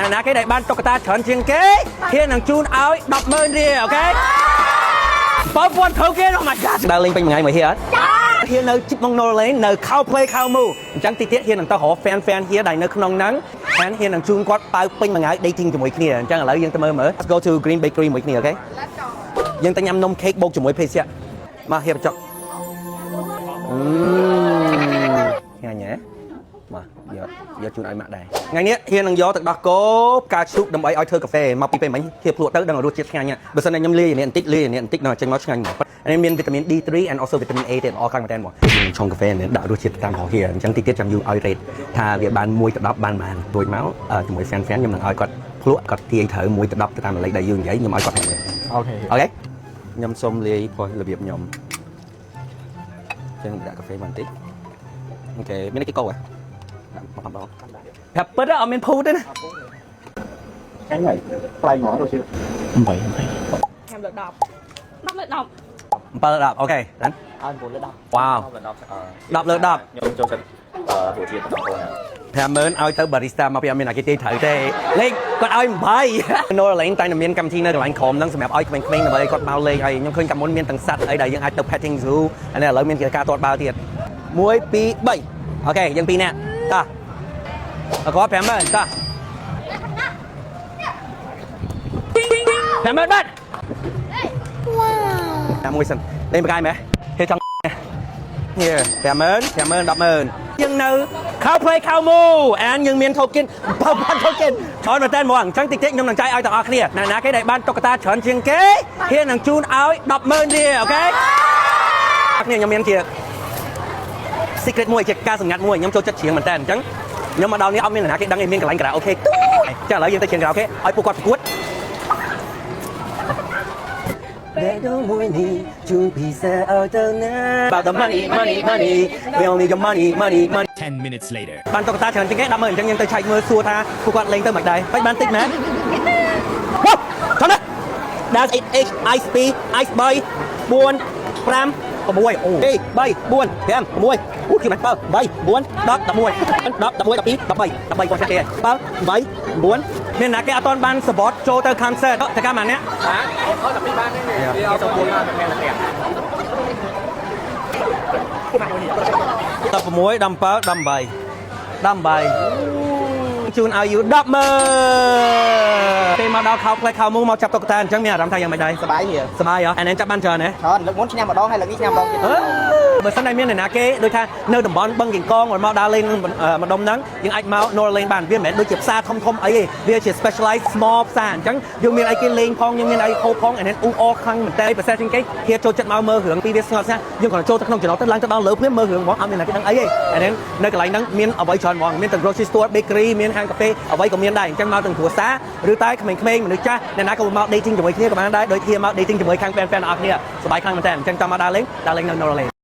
ណាគេដែលបានតុក្កតាច្រើនជាងគេហ៊ាននឹងជូនឲ្យ100000រៀលអូខេបើប៉ុនធ្វើគេនោះមកចាដើរលេងពេញមួយថ្ងៃមួយហៀអត់ហ៊ាននៅជិតមក Norland នៅ Cow Play Cow Moo អញ្ចឹងតិចទៀតហ៊ាននឹងទៅរក fan ហ៊ាដែលនៅក្នុងហ្នឹងហ៊ាននឹងជូនគាត់ប៉ៅពេញមួយថ្ងៃ dating ជាមួយគ្នាអញ្ចឹងឥឡូវយើងទៅមើល Let's go to Green Bakery មួយគ្នាអូខេយើងទៅញ៉ាំនំ cake បូកជាមួយភេសជ្ជៈមកហៀបចុកញ៉ាំញ៉ាមកយកជូនឲ្យម៉ាក់ដែរថ្ងៃនេះហ៊ាននឹងយកទឹកដោះគោផ្កាឈូកដើម្បីឲ្យធ្វើកាហ្វេមកពីពេលមិញហៀបភ្លក់ទៅដឹងរសជាតិឆ្ងាញ់បើសិនតែខ្ញុំលាយនេះបន្តិចនៅចេញមកឆ្ងាញ់មកនេះមានវីតាមីន D3 and also វីតាមីន A ទៀតអស់ខ្លាំងមែនតើមកឆុងកាហ្វេនេះដាក់រសជាតិតាមរបស់ហ៊ាអញ្ចឹងតិចទៀតចាំយូរឲ្យ rate ថាវាបាន1 ទៅ 10បានរួចមកជាមួយ fan ខ្ញុំនឹងឲ្យគាត់ភ្លក់គាត់ទាញត្រូវ1 ទៅ 10ទៅតាមលេខដែលយើងនិយាយខ្ញុំឲ្យគាត់ហ្នឹងអូខេខ្ញុំសុំលាយផុសរបៀបខ្ញុំចឹងដាក់កាហ្វេបន្តិចអូខេមានគេកោហ៎ដាក់មកបងប្រាប់ពិតអត់មានភូតទេណាចាញ់ហើយផ្លៃហ្មងទៅជិះ8ខ្ញុំលើ10 10លើ10 7លើ10អូខេហ្នឹងឲ្យ9លើ10វ៉ាវ10លើ10ខ្ញុំចូលចិត្តទូជារបស់បង50000ឲ្យទៅ barista មកពីអត់មានអាគេទាញត្រូវទេលេងគាត់ឲ្យ8 Norland តែមានកម្មវិធីនៅកន្លែងក្រុមហ្នឹងសម្រាប់ឲ្យក្មេងៗដើម្បីគាត់មកលេងហើយខ្ញុំឃើញកាលមុនមានទាំងសัตว์អីដែលយើងអាចទៅ petting zoo ហើយឥឡូវមានការទាត់បាល់ទៀត1 2 3អូខេយើង2នាក់តោះអត់គាត់50000តោះ50000បាត់វ៉ាវតាមមួយសិនលេងបកាយមែនគេចង់here 50000 100000យើងនៅ Cow Play Cow Moo អានយើងមាន token បាន token ច្រើនមែនតើហ្មងអញ្ចឹងតិចតិចខ្ញុំនឹងចែកឲ្យទាំងអស់គ្នាណាគេដែលបានតុក្កតាច្រើនជាងគេហ៊ាននឹងជូនឲ្យ100000រៀលអូខេគ្នាខ្ញុំមានជា secret មួយជាការសម្ងាត់មួយខ្ញុំចូលចិត្តច្រៀងមែនតើអញ្ចឹងខ្ញុំមកដល់នេះអត់មានអ្នកគេដឹងឯមានកន្លែង karaoke ចឹងឥឡូវយើងទៅច្រៀង karaoke ឲ្យពួកគាត់ប្រកួតAbout the money we only got money 10 minutes later បានតុក្កតាច្រើនជាងគេ100000អញ្ចឹងយើងទៅឆែកមើលសួរថាពួកគាត់លេងទៅមិនដែរបាច់បានតិចមែនចាំណា Dash 8H Ice 2 Ice 3 4 5 6អូ3 4 5 6អូគឺមិនបើ3 4 10 11 10 11 12 13 13គាត់ចេះទេបើ8 9មានណាគេអត់ទាន់បានសបតចូលទៅ concert ទៅកាលម៉ាននេះអត់តែពីបានទេគេចូល4មកតែតែ16 17 18ជូនឲ្យយូ100000ពេលមកដល់ខោផ្លែខោមូមកចាប់តុក្កតាអញ្ចឹងមានអារម្មណ៍ថាយ៉ាងម៉េចដែរសប្បាយហ៎អានេះចាប់បានច្រើនហ៎ច្រើនលើកមុនឆ្នាំម្ដងហើយលើកនេះឆ្នាំម្ដងទៀតបើសិនតែមានអ្នកណាគេដូចថានៅតំបន់បឹងកេងកងមកដើរលេងម្ដុំហ្នឹងយើងអាចមក Norland បានវាមិនមែនដូចជាផ្សារធំអីទេវាជា specialized small ផ្សារអញ្ចឹងយើងមានអីគេលេងផងយើងមានអីហូបផងអានេះអ៊ូអខ្លាំងមែនតើពិសេសជាងគេគេចូលចិត្តមកមើលរឿងពីវាស្ងប់ស្ងាត់យើងគ្រាន់ចូលទៅក្នុងចំណោទទៅឡើងទៅដល់លើភ្លាមមើលរឿងហ្មងអត់មានអ្នកគេដឹងអីទេអានេះនៅកន្លែងហ្នឹងមានអ្វីច្រើនហ្មងមានទាំង grocery store bakery មានហាងកាហ្វេអ្វីក៏មានដែរអញ្ចឹងមកទាំងគ្រួសារឬតែក្មេងៗមនុស្សចាស់អ្នកណាក៏មក dating ជាមួយគ្នាក៏បានដែរដូចគ្នាមក dating ជាមួយខាង fan អស់គ្នាសប្បាយខ្លាំងមែនតើអញ្ចឹងតាមមកដើរលេងនៅ Norland